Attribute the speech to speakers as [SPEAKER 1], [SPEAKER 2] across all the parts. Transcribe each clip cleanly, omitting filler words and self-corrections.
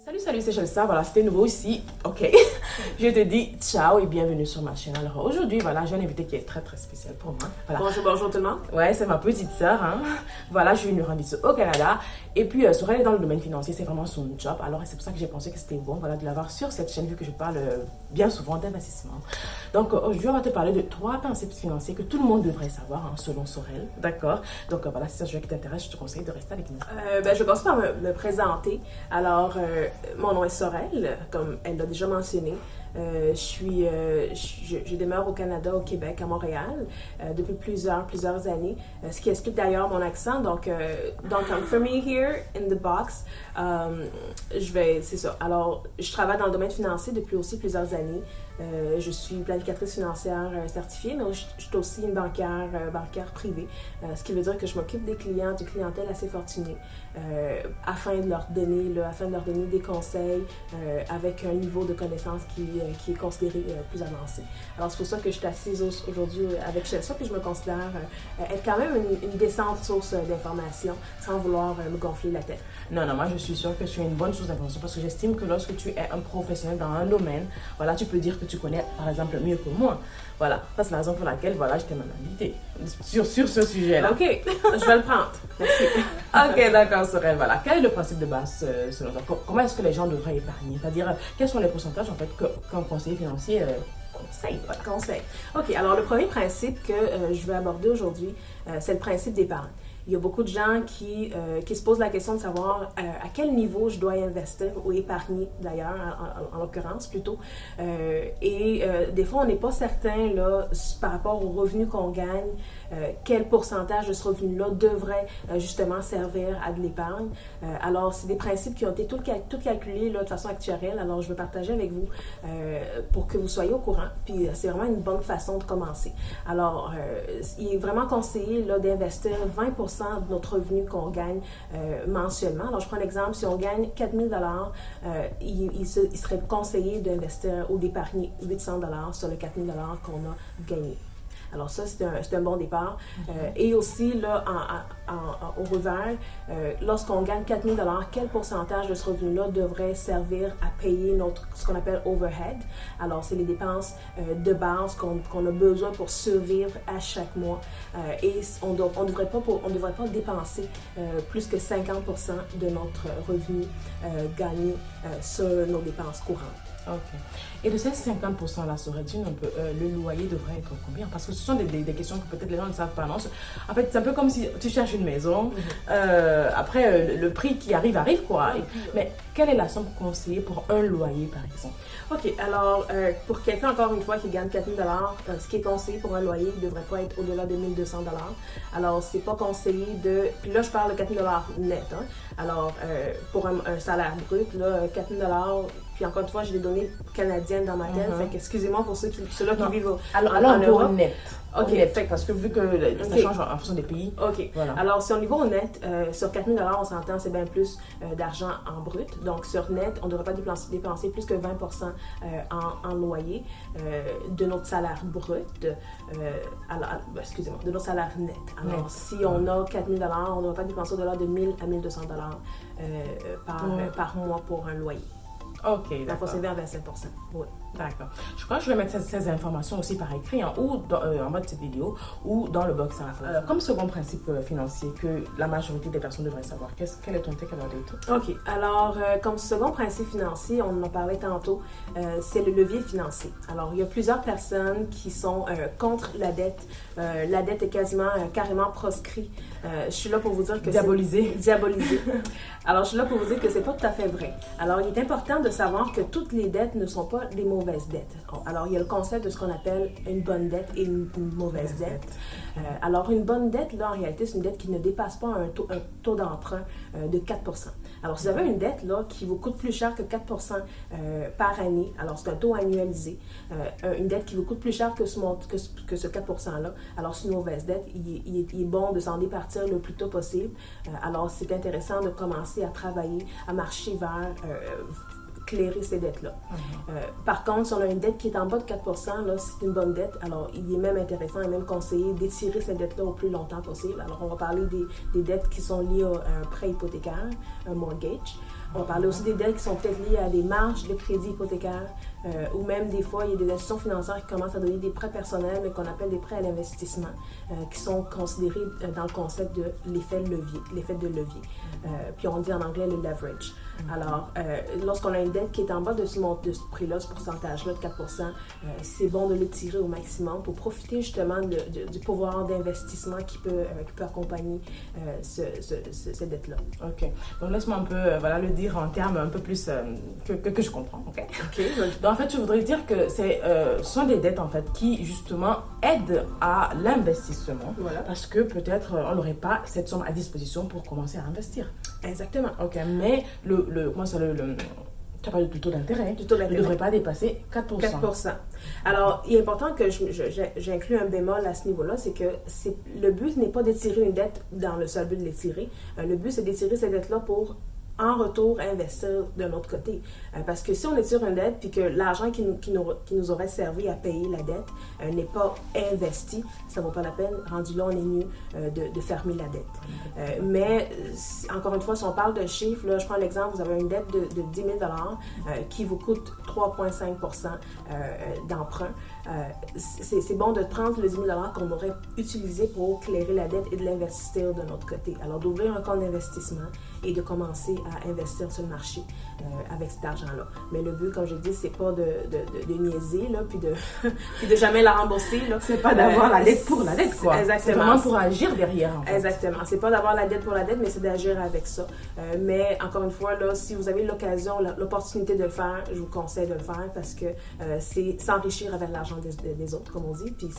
[SPEAKER 1] Salut, c'est Chelsea. Voilà, c'était nouveau ici. Ok. Je te dis ciao et bienvenue sur ma chaîne. Alors aujourd'hui, voilà, j'ai un invité qui est très spécial pour moi. Voilà.
[SPEAKER 2] Bonjour tout le monde.
[SPEAKER 1] Ouais, c'est ma petite sœur. Hein. Voilà, je suis une randisse au Canada. Et puis, Sorel est dans le domaine financier, c'est vraiment son job. Alors, c'est pour ça que j'ai pensé que c'était bon voilà, de l'avoir sur cette chaîne, vu que je parle bien souvent d'investissement. Donc, aujourd'hui, on va te parler de 3 principes financiers que tout le monde devrait savoir, hein, selon Sorel. D'accord? Donc, voilà, si c'est un sujet qui t'intéresse, je te conseille de rester avec nous.
[SPEAKER 2] Je commence par me présenter. Alors, mon nom est Sorel, comme elle l'a déjà mentionné. Je demeure au Canada, au Québec, à Montréal, depuis plusieurs années, ce qui explique d'ailleurs mon accent. Donc I'm from here in the box. C'est ça. Alors, je travaille dans le domaine financier depuis aussi plusieurs années. Je suis planificatrice financière certifiée, mais je suis aussi une banquière privée, ce qui veut dire que je m'occupe des clients, d'une clientèle assez fortunée, afin de leur donner des conseils avec un niveau de connaissance qui est considéré plus avancé. Alors, c'est pour ça que je suis assise aujourd'hui avec Chelsea, puis je me considère être quand même une décente source d'information sans vouloir me gonfler la tête.
[SPEAKER 1] Non, moi je suis sûre que tu es une bonne source d'information parce que j'estime que lorsque tu es un professionnel dans un domaine, voilà, tu peux dire que tu connais par exemple mieux que moi. Voilà, ça c'est la raison pour laquelle voilà, je t'ai même invitée sur ce sujet-là.
[SPEAKER 2] Ok, je vais le prendre. Merci.
[SPEAKER 1] Ok, d'accord, Sorel. Voilà, quel est le principe de base selon toi? Comment est-ce que les gens devraient épargner? C'est-à-dire, quels sont les pourcentages en fait qu'un conseiller financier conseille? Voilà.
[SPEAKER 2] Conseil. Ok, alors le premier principe que je vais aborder aujourd'hui, c'est le principe d'épargne. Il y a beaucoup de gens qui se posent la question de savoir à quel niveau je dois investir ou épargner, d'ailleurs, en l'occurrence plutôt. Des fois, on n'est pas certain là, par rapport aux revenus qu'on gagne, quel pourcentage de ce revenu-là devrait justement servir à de l'épargne. Alors, c'est des principes qui ont été tout calculés là, de façon actuarielle. Alors, je vais partager avec vous pour que vous soyez au courant. Puis, c'est vraiment une bonne façon de commencer. Alors, il est vraiment conseillé là, d'investir 20% de notre revenu qu'on gagne mensuellement. Alors, je prends l'exemple, si on gagne 4 000 il serait conseillé d'investir ou d'épargner 800 sur le 4 000 qu'on a gagné. Alors ça, c'est un bon départ. Et aussi, là, au revers, lorsqu'on gagne 4 000 quel pourcentage de ce revenu-là devrait servir à payer ce qu'on appelle overhead? Alors, c'est les dépenses de base qu'on a besoin pour survivre à chaque mois. Et on ne devrait pas dépenser plus que 50% de notre revenu gagné sur nos dépenses courantes.
[SPEAKER 1] Ok. Et de ces 50%-là, serait-il un peu, le loyer devrait être combien? Parce que ce sont des questions que peut-être les gens ne savent pas. Non? En fait, c'est un peu comme si tu cherches une maison. Après, le prix qui arrive quoi. Mais quelle est la somme conseillée pour un loyer, par exemple?
[SPEAKER 2] OK. Alors, pour quelqu'un, encore une fois, qui gagne 4 000 ce qui est conseillé pour un loyer ne devrait pas être au-delà de 1 200 $. Alors, c'est pas conseillé de... Puis là, je parle de 4 000 net. Hein? Alors, pour un salaire brut, là, 4 000 puis encore une fois, j'ai des données canadiennes dans ma tête. Fait qu'excusez-moi pour ceux-là qui vivent
[SPEAKER 1] en Europe. Net.
[SPEAKER 2] OK.
[SPEAKER 1] Net, parce que vu que ça change en fonction des pays.
[SPEAKER 2] OK. Voilà. Alors, si au niveau net, sur 4 000 on s'entend, c'est bien plus d'argent en brut. Donc, sur net, on ne devrait pas dépenser plus que 20% en loyer de notre salaire brut. Excusez-moi, de notre salaire net. Alors, si on a 4 000 on ne devrait pas dépenser au-delà de 1 000 à 1 200 par mois pour un loyer.
[SPEAKER 1] Ok, d'accord.
[SPEAKER 2] Il faut s'élever à 25%. Oui.
[SPEAKER 1] D'accord. Je crois que je vais mettre ces informations aussi par écrit, hein, ou en mode cette vidéo, ou dans le box info. Comme second principe financier que la majorité des personnes devraient savoir, quel est ton take about it?
[SPEAKER 2] OK. Alors, comme second principe financier, on en a parlé tantôt, c'est le levier financier. Alors, il y a plusieurs personnes qui sont contre la dette. La dette est carrément proscrite. Je suis là pour vous dire que
[SPEAKER 1] Diabolisée.
[SPEAKER 2] Alors, je suis là pour vous dire que c'est pas tout à fait vrai. Alors, il est important de savoir que toutes les dettes ne sont pas des mauvaises dettes. Alors, il y a le concept de ce qu'on appelle une bonne dette et une mauvaise dette. Alors, une bonne dette, là, en réalité, c'est une dette qui ne dépasse pas un taux d'emprunt de 4%. Alors, si vous avez une dette là, qui vous coûte plus cher que 4% par année, alors c'est un taux annualisé, une dette qui vous coûte plus cher que ce 4%-là, alors c'est une mauvaise dette. Il est bon de s'en départir le plus tôt possible. Alors, c'est intéressant de commencer à travailler, à marcher vers clairer ces dettes-là. Par contre, si on a une dette qui est en bas de 4%, là, c'est une bonne dette. Alors, il est même intéressant et même conseillé d'étirer cette dette-là au plus longtemps possible. Alors, on va parler des dettes qui sont liées à un prêt hypothécaire, un mortgage. On va parler aussi des dettes qui sont peut-être liées à des marges de crédit hypothécaire ou même des fois, il y a des institutions financières qui commencent à donner des prêts personnels, mais qu'on appelle des prêts à l'investissement, qui sont considérés dans le concept de l'effet de levier. Puis on dit en anglais le leverage. Alors, lorsqu'on a une dette qui est en bas de ce prix-là, ce pourcentage-là de 4%, c'est bon de l'étirer au maximum pour profiter justement du pouvoir d'investissement qui peut accompagner cette dette-là.
[SPEAKER 1] OK. Donc, laisse-moi un peu le dire en termes un peu plus que je comprends. OK. Donc, en fait, je voudrais dire que ce sont des dettes, en fait, qui, justement, aident à l'investissement.
[SPEAKER 2] Voilà.
[SPEAKER 1] Parce que peut-être on n'aurait pas cette somme à disposition pour commencer à investir.
[SPEAKER 2] Exactement.
[SPEAKER 1] OK. Mais tu as parlé du taux d'intérêt.
[SPEAKER 2] Du taux d'intérêt.
[SPEAKER 1] Il ne devrait pas dépasser 4%.
[SPEAKER 2] 4%. Alors, il est important que j'inclue un bémol à ce niveau-là, c'est que le but n'est pas d'étirer une dette dans le seul but de l'étirer. Le but, c'est d'étirer cette dette-là pour en retour investir de l'autre côté. Parce que si on étire une dette puis que l'argent qui nous aurait servi à payer la dette n'est pas investi, ça ne vaut pas la peine. Rendu là, on est mieux de fermer la dette. Mais encore une fois, si on parle de chiffres, là, je prends l'exemple, vous avez une dette de 10 000 qui vous coûte 3,5 % d'emprunt. C'est bon de prendre le 10 000 qu'on aurait utilisé pour clairer la dette et de l'investir de notre côté. Alors, d'ouvrir un compte d'investissement et de commencer à investir sur le marché avec cet argent-là. Mais le but, comme je dis, c'est pas de niaiser, là, puis de jamais la rembourser. Là.
[SPEAKER 1] C'est pas d'avoir la dette pour la dette, quoi.
[SPEAKER 2] Exactement.
[SPEAKER 1] C'est vraiment pour agir derrière, en fait.
[SPEAKER 2] Exactement. C'est pas d'avoir la dette pour la dette, mais c'est d'agir avec ça. Mais encore une fois, là, si vous avez l'occasion, l'opportunité de le faire, je vous conseille de le faire parce que c'est s'enrichir avec l'argent des autres, comme on dit, puis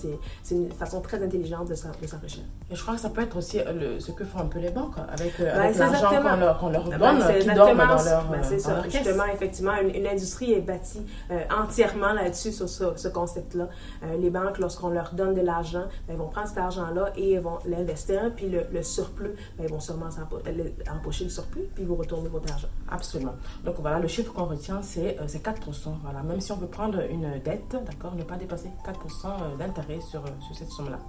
[SPEAKER 2] c'est une façon très intelligente de s'enrichir.
[SPEAKER 1] Et je crois que ça peut être aussi ce que font un peu les banques avec
[SPEAKER 2] l'argent
[SPEAKER 1] qu'on leur donne, qui dorment dans leur
[SPEAKER 2] c'est ça.
[SPEAKER 1] caisse.
[SPEAKER 2] Justement, effectivement, une industrie est bâtie entièrement là-dessus, sur ce concept-là. Les banques, lorsqu'on leur donne de l'argent, ils vont prendre cet argent-là et ils vont l'investir, puis le surplus, ils vont sûrement empocher le surplus, puis ils vont retourner votre argent.
[SPEAKER 1] Absolument. Donc voilà, le chiffre qu'on retient, c'est 4%. Voilà. Même si on veut prendre une dette, d'accord, ne pas dépasser 4% d'intérêt sur cette somme-là.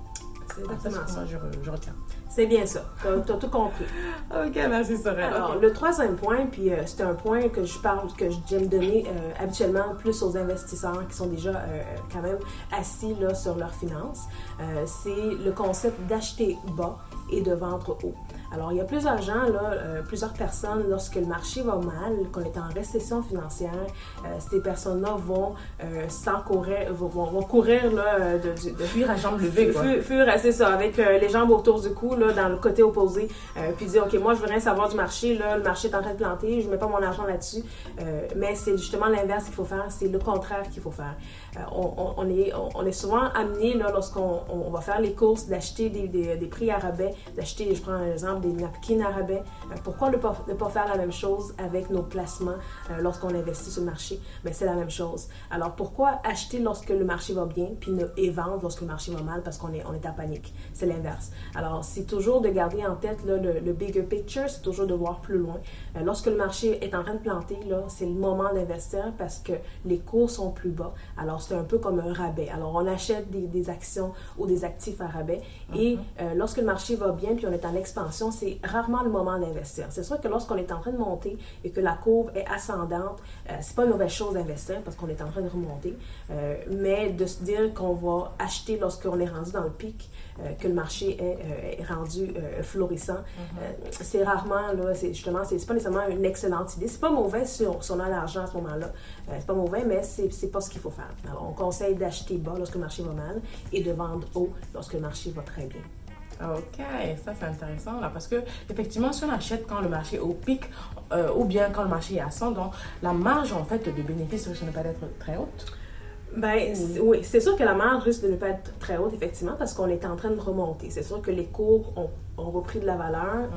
[SPEAKER 2] C'est exactement ça.
[SPEAKER 1] Je retiens.
[SPEAKER 2] C'est bien ça. Tu as tout compris.
[SPEAKER 1] OK, merci Sorel.
[SPEAKER 2] Alors, le troisième point, puis c'est un point que j'aime donner habituellement plus aux investisseurs qui sont déjà quand même assis là, sur leurs finances, c'est le concept d'acheter bas et de vendre haut. Alors, il y a plusieurs gens, plusieurs personnes, lorsque le marché va mal, qu'on est en récession financière, ces personnes-là vont courir là, de
[SPEAKER 1] fuir à jambes levées, quoi.
[SPEAKER 2] Fuir, c'est ça, avec les jambes autour du cou, là, dans le côté opposé, puis dire, OK, moi, je veux rien savoir du marché, là, le marché est en train de planter, je ne mets pas mon argent là-dessus. Mais c'est justement l'inverse qu'il faut faire, c'est le contraire qu'il faut faire. On est souvent amené, là, lorsqu'on va faire les courses, d'acheter des prix à rabais, d'acheter, je prends un exemple, des napkins à rabais. Pourquoi ne pas faire la même chose avec nos placements lorsqu'on investit sur le marché? Bien, c'est la même chose. Alors, pourquoi acheter lorsque le marché va bien et vendre lorsque le marché va mal parce qu'on est en panique? C'est l'inverse. Alors, c'est toujours de garder en tête là, le bigger picture, c'est toujours de voir plus loin. Lorsque le marché est en train de planter, là, c'est le moment d'investir parce que les cours sont plus bas. Alors, c'est un peu comme un rabais. Alors, on achète des actions ou des actifs à rabais et lorsque le marché va bien puis on est en expansion, c'est rarement le moment d'investir. C'est sûr que lorsqu'on est en train de monter et que la courbe est ascendante, c'est pas une mauvaise chose d'investir parce qu'on est en train de remonter, mais de se dire qu'on va acheter lorsqu'on est rendu dans le pic, que le marché est rendu florissant, c'est rarement, là, c'est pas nécessairement une excellente idée. C'est pas mauvais si on a l'argent à ce moment-là. C'est pas mauvais, mais c'est pas ce qu'il faut faire. Alors, on conseille d'acheter bas lorsque le marché va mal et de vendre haut lorsque le marché va très bien.
[SPEAKER 1] OK, ça c'est intéressant là parce que effectivement si on achète quand le marché est au pic ou bien quand le marché est ascendant, la marge en fait de bénéfice risque de ne pas être très haute.
[SPEAKER 2] Ben, oui, c'est sûr que la marge risque de ne pas être très haute, effectivement, parce qu'on est en train de remonter. C'est sûr que les cours ont repris de la valeur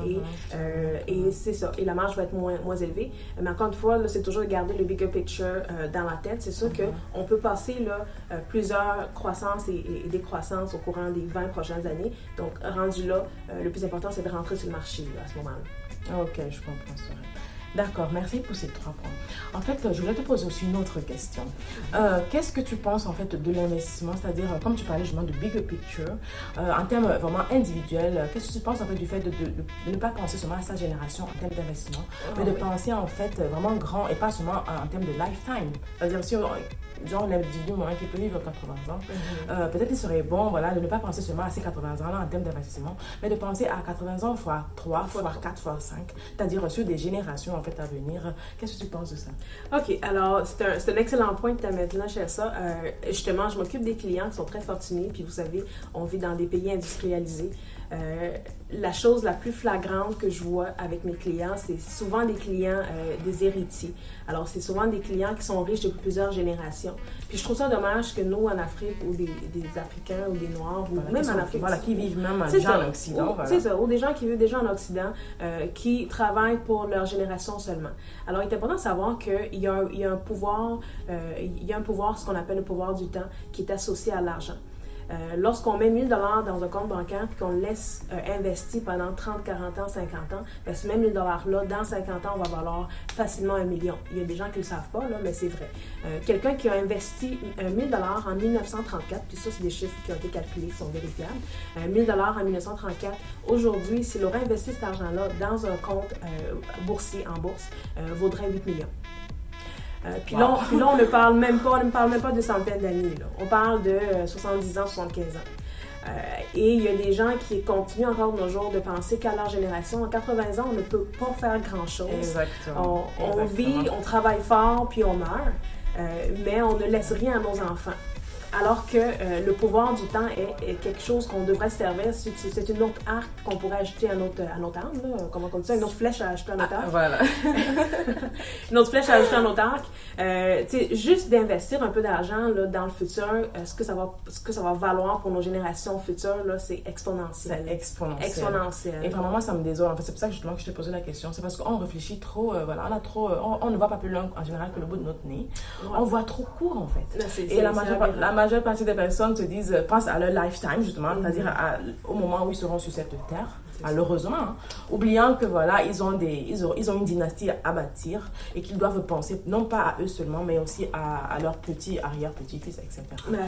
[SPEAKER 2] et c'est ça. Et la marge va être moins élevée. Mais encore une fois, là, c'est toujours de garder le bigger picture dans la tête. C'est sûr qu'on peut passer là, plusieurs croissances et décroissances au courant des 20 prochaines années. Donc, rendu là, le plus important, c'est de rentrer sur le marché là, à ce moment-là.
[SPEAKER 1] OK, je comprends ça. D'accord, merci pour ces 3 points. En fait, je voulais te poser aussi une autre question. Qu'est-ce que tu penses en fait de l'investissement, c'est-à-dire, comme tu parlais justement de bigger picture, en termes vraiment individuels, qu'est-ce que tu penses en fait du fait de ne pas penser seulement à sa génération en termes d'investissement, mais de penser en fait vraiment grand et pas seulement en termes de lifetime. C'est-à-dire, si on est l'individu moyen qui peut vivre 80 ans, peut-être il serait bon voilà, de ne pas penser seulement à ces 80 ans-là en termes d'investissement, mais de penser à 80 ans fois 3, fois 4, fois 5, c'est-à-dire sur des générations en fait à venir. Qu'est-ce que tu penses de ça?
[SPEAKER 2] OK, alors c'est un excellent point que tu as maintenant, cher ça. Justement, je m'occupe des clients qui sont très fortunés, puis vous savez, on vit dans des pays industrialisés. La chose la plus flagrante que je vois avec mes clients, c'est souvent des clients des héritiers. Alors, c'est souvent des clients qui sont riches depuis plusieurs générations. Puis je trouve ça dommage que nous, en Afrique, ou des Africains, ou des Noirs, ou même en Afrique...
[SPEAKER 1] Voilà, qui vivent même déjà en Occident.
[SPEAKER 2] C'est ça, ou des gens qui vivent déjà en Occident, qui travaillent pour leur génération seulement. Alors, il est important de savoir qu'il y a un pouvoir, ce qu'on appelle le pouvoir du temps, qui est associé à l'argent. Lorsqu'on met 1000 $ dans un compte bancaire et qu'on le laisse investi pendant 30, 40 ans, 50 ans, bien, ce même 1000 $-là, dans 50 ans, on va valoir facilement 1 million. Il y a des gens qui ne le savent pas, là, mais c'est vrai. Quelqu'un qui a investi 1000 $ en 1934, puis ça, c'est des chiffres qui ont été calculés, qui sont vérifiables, 1000 $ en 1934, aujourd'hui, s'il aurait investi cet argent-là dans un compte boursier en bourse, vaudrait 8 millions. Puis là, on ne parle même pas de centaines d'années. Là. On parle de 70 ans, 75 ans. Et il y a des gens qui continuent encore de nos jours de penser qu'à leur génération, à 80 ans, on ne peut pas faire grand-chose.
[SPEAKER 1] Exactement.
[SPEAKER 2] On vit, on travaille fort, puis on meurt, mais on ne laisse rien à nos enfants. Alors que le pouvoir du temps est quelque chose qu'on devrait se servir. C'est une autre arc qu'on pourrait ajouter à notre arme, là. Comment on dit ça? Une autre flèche à ajouter à notre arc.
[SPEAKER 1] Voilà.
[SPEAKER 2] Une autre flèche à ajouter à notre arc. Juste d'investir un peu d'argent là, dans le futur, ce que ça va valoir pour nos générations futures, là, c'est exponentiel.
[SPEAKER 1] C'est exponentiel. Et vraiment, moi, ça me désole. En fait, c'est pour ça que justement que je t'ai posé la question. C'est parce qu'on réfléchit trop, voilà, on ne voit pas plus loin en général que le bout de notre nez. Ouais. On voit trop court, en fait. Là, la majeure partie des personnes se disent, pensent à leur lifetime, justement, c'est-à-dire au moment où ils seront sur cette terre, malheureusement, hein, oubliant que voilà, ils ont une dynastie à bâtir et qu'ils doivent penser non pas à eux seulement, mais aussi à leurs petits, arrière-petits-fils, etc.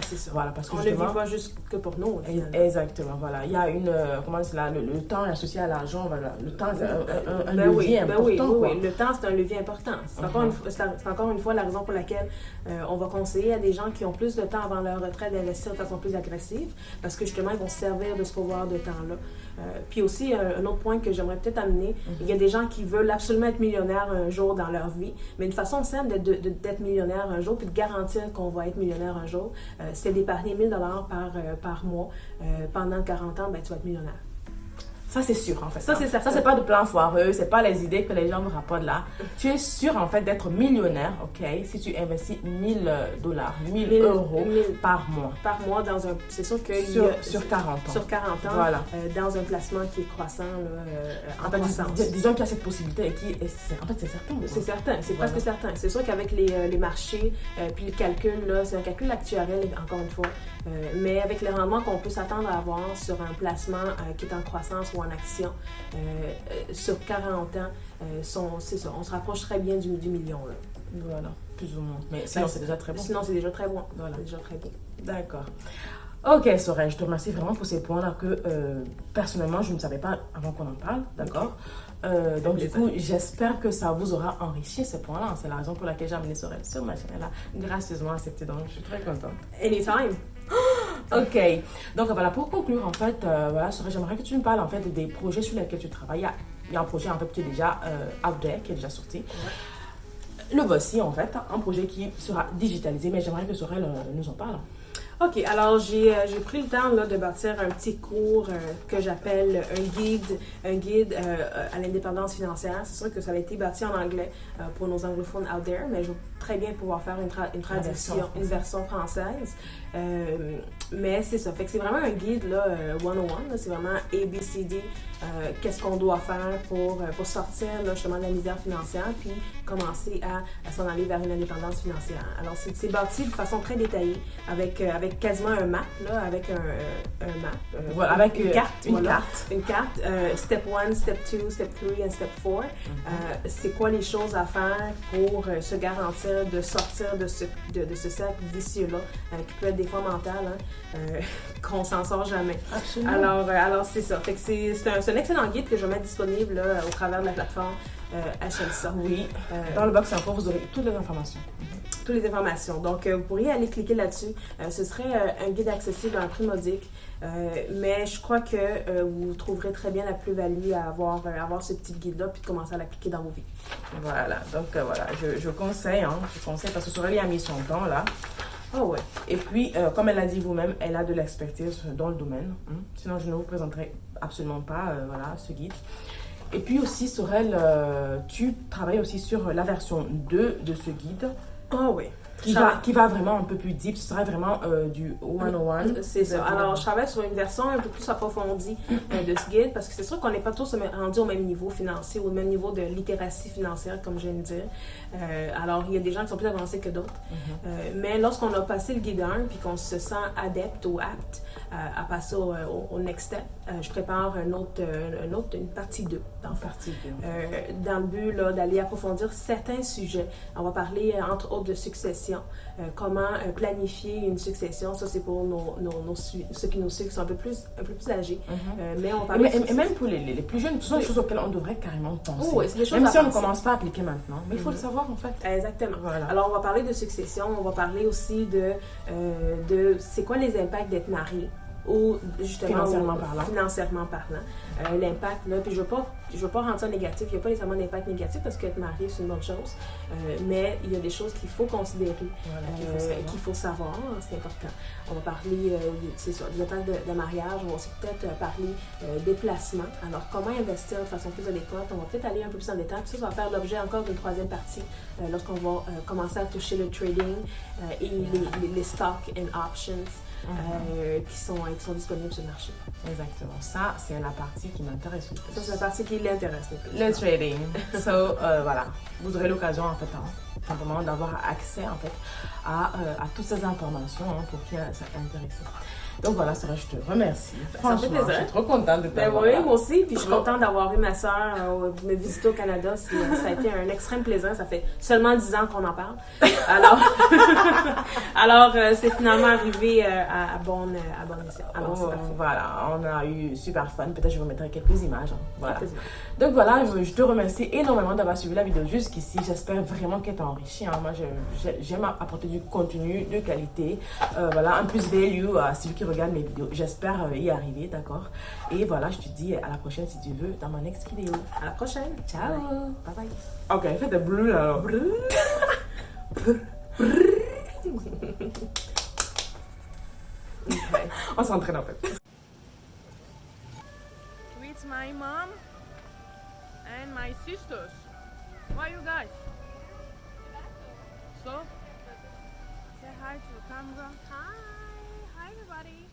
[SPEAKER 2] C'est ça.
[SPEAKER 1] Voilà, parce que
[SPEAKER 2] on ne vit pas juste que pour nous.
[SPEAKER 1] Exactement, voilà. Il y a le temps est associé à l'argent, voilà. Le temps est un levier important.
[SPEAKER 2] Oui. Le temps, c'est un levier important. C'est encore une fois la raison pour laquelle on va conseiller à des gens qui ont plus de temps avant leur retraite d'investir de façon plus agressive, parce que justement, ils vont se servir de ce pouvoir de temps-là. Puis aussi, un autre point que j'aimerais peut-être amener, il y a des gens qui veulent absolument être millionnaires un jour dans leur vie, mais une façon simple d'être millionnaire un jour, puis de garantir qu'on va être millionnaire un jour, c'est d'épargner 1000 $ par mois. Pendant 40 ans, ben, tu vas être millionnaire.
[SPEAKER 1] Ça, c'est sûr, en fait.
[SPEAKER 2] Ça, c'est certain.
[SPEAKER 1] Ça, c'est pas de plan foireux, c'est pas les idées que les gens me rapportent là. Tu es sûr, en fait, d'être millionnaire, OK, si tu investis 1000 $, 1000 euros par mois.
[SPEAKER 2] Par mois, c'est sûr que...
[SPEAKER 1] Sur 40 ans.
[SPEAKER 2] Sur 40 ans,
[SPEAKER 1] voilà.
[SPEAKER 2] dans un placement qui est croissant, là, en croissance.
[SPEAKER 1] Disons qu'il y a cette possibilité en fait, c'est certain.
[SPEAKER 2] C'est certain, c'est presque certain. C'est sûr qu'avec les marchés, puis le calcul, là, c'est un calcul actuariel, encore une fois, mais avec les rendements qu'on peut s'attendre à avoir sur un placement qui est en croissance ou en action, sur 40 ans, c'est ça, on se rapproche très bien du million. Là.
[SPEAKER 1] Voilà, plus ou moins. Mais sinon, c'est déjà très bon.
[SPEAKER 2] Sinon, c'est déjà très bon.
[SPEAKER 1] Voilà.
[SPEAKER 2] C'est déjà très bon.
[SPEAKER 1] D'accord. Ok, Soraya, je te remercie vraiment pour ces points-là que, personnellement, je ne savais pas avant qu'on en parle, d'accord? Donc, du coup, j'espère que ça vous aura enrichi ces points-là. C'est la raison pour laquelle j'ai amené Soraya sur ma chaîne. Elle a gracieusement accepté, donc je suis très contente.
[SPEAKER 2] Anytime!
[SPEAKER 1] Ok, donc voilà, pour conclure, en fait, voilà, Soraya, j'aimerais que tu me parles, en fait, des projets sur lesquels tu travailles. Il y a un projet, en fait, qui est déjà out there, qui est déjà sorti. Ouais. Le voici, en fait, un projet qui sera digitalisé, mais j'aimerais que Soraya nous en parle.
[SPEAKER 2] OK, alors j'ai pris le temps là, de bâtir un petit cours que j'appelle un guide à l'indépendance financière. C'est sûr que ça a été bâti en anglais pour nos anglophones out there, mais je très bien pouvoir faire une traduction, une version française. Mais c'est ça. Fait que c'est vraiment un guide là, 101. Là, c'est vraiment ABCD. Qu'est-ce qu'on doit faire pour sortir là, justement de la misère financière puis commencer à s'en aller vers une indépendance financière. Alors, c'est bâti de façon très détaillée avec quasiment un map, là, avec un map.
[SPEAKER 1] Voilà, avec
[SPEAKER 2] une carte.
[SPEAKER 1] Une
[SPEAKER 2] voilà.
[SPEAKER 1] carte.
[SPEAKER 2] Une carte. Step 1, Step 2, Step 3 et Step 4. C'est quoi les choses à faire pour se garantir de sortir de ce cercle vicieux-là, qui peut être des fois mental, hein, qu'on s'en sort jamais.
[SPEAKER 1] Absolument.
[SPEAKER 2] Alors c'est ça. Fait que c'est un excellent guide que je vais mettre disponible là, au travers de la plateforme HLSA.
[SPEAKER 1] Oui. Dans le box info, vous aurez toutes les informations.
[SPEAKER 2] Toutes les informations. Donc, vous pourriez aller cliquer là-dessus. Ce serait un guide accessible à un prix modique. Mais je crois que vous trouverez très bien la plus-value à avoir ce petit guide-là puis de commencer à l'appliquer dans vos vies.
[SPEAKER 1] Voilà. Donc, voilà. Je conseille, hein. Je conseille parce que Sorelli a mis son temps là.
[SPEAKER 2] Oh ouais.
[SPEAKER 1] Et puis, comme elle l'a dit vous-même, elle a de l'expertise dans le domaine. Sinon, je ne vous présenterai absolument pas voilà, ce guide. Et puis aussi, Sorel, tu travailles aussi sur la version 2 de ce guide.
[SPEAKER 2] Oh oui.
[SPEAKER 1] Qui va vraiment un peu plus deep. Ce sera vraiment du 101.
[SPEAKER 2] C'est ça. Alors, je travaille sur une version un peu plus approfondie de ce guide parce que c'est sûr qu'on n'est pas tous rendus au même niveau financier, au même niveau de littératie financière, comme je viens de dire. Alors, il y a des gens qui sont plus avancés que d'autres. Mais lorsqu'on a passé le guide 1 puis qu'on se sent adepte ou apte à passer au next step, je prépare une partie 2. Dans le but là, d'aller approfondir certains sujets. On va parler entre autres de succession. Comment planifier une succession. Ça, c'est pour ceux qui nous suivent qui sont un peu plus âgés. Mais on va parler
[SPEAKER 1] et même pour les plus jeunes, ce sont des choses auxquelles on devrait carrément penser.
[SPEAKER 2] Oh, oui, c'est des choses
[SPEAKER 1] même si on ne
[SPEAKER 2] penser.
[SPEAKER 1] commence pas à appliquer maintenant. Mais il faut le savoir, en fait.
[SPEAKER 2] Exactement.
[SPEAKER 1] Voilà.
[SPEAKER 2] Alors, on va parler de succession. On va parler aussi de c'est quoi les impacts d'être marié. Ou justement financièrement parlant. L'impact, là, puis je veux pas rendre ça négatif, il n'y a pas nécessairement d'impact négatif parce qu'être marié, c'est une bonne chose, mais il y a des choses qu'il faut considérer, qu'il faut savoir, c'est important. On va parler, c'est ça, de l'impact de mariage, on va aussi peut-être parler des placements, alors comment investir de façon plus adéquate, on va peut-être aller un peu plus en détail, puis ça va faire l'objet encore d'une troisième partie, lorsqu'on va commencer à toucher le trading et les stocks and options, qui sont disponibles sur le marché.
[SPEAKER 1] Exactement. Ça, c'est la partie qui m'intéresse le plus.
[SPEAKER 2] Ça, c'est la partie qui l'intéresse le plus.
[SPEAKER 1] Le trading. Voilà. Vous aurez l'occasion, en fait, simplement d'avoir accès, en fait, à toutes ces informations pour qui ça intéresse. Donc voilà, Sarah, je te remercie.
[SPEAKER 2] Ça me fait plaisir.
[SPEAKER 1] Je suis trop contente de t'avoir.
[SPEAKER 2] Oui, moi aussi. Puis je suis contente d'avoir eu ma soeur me visiter au Canada. Ça a été un extrême plaisir. Ça fait seulement 10 ans qu'on en parle. Alors c'est finalement arrivé à bon escient. Alors,
[SPEAKER 1] voilà, on a eu super fun. Peut-être je vous mettrai quelques images. Voilà. Donc voilà, je te remercie énormément d'avoir suivi la vidéo jusqu'ici. J'espère vraiment qu'elle t'a enrichi. Moi, j'aime apporter du contenu de qualité. Voilà, un plus value à celui qui regarde mes vidéos. J'espère y arriver, d'accord? Et voilà, je te dis à la prochaine si tu veux dans ma next vidéo.
[SPEAKER 2] À la prochaine.
[SPEAKER 1] Ciao. Bye bye. Ok, fais des bruits là. Okay. On s'entraîne en fait.
[SPEAKER 3] With my mom and my sisters. Why you guys? So? Say hi to the camera. Hi everybody.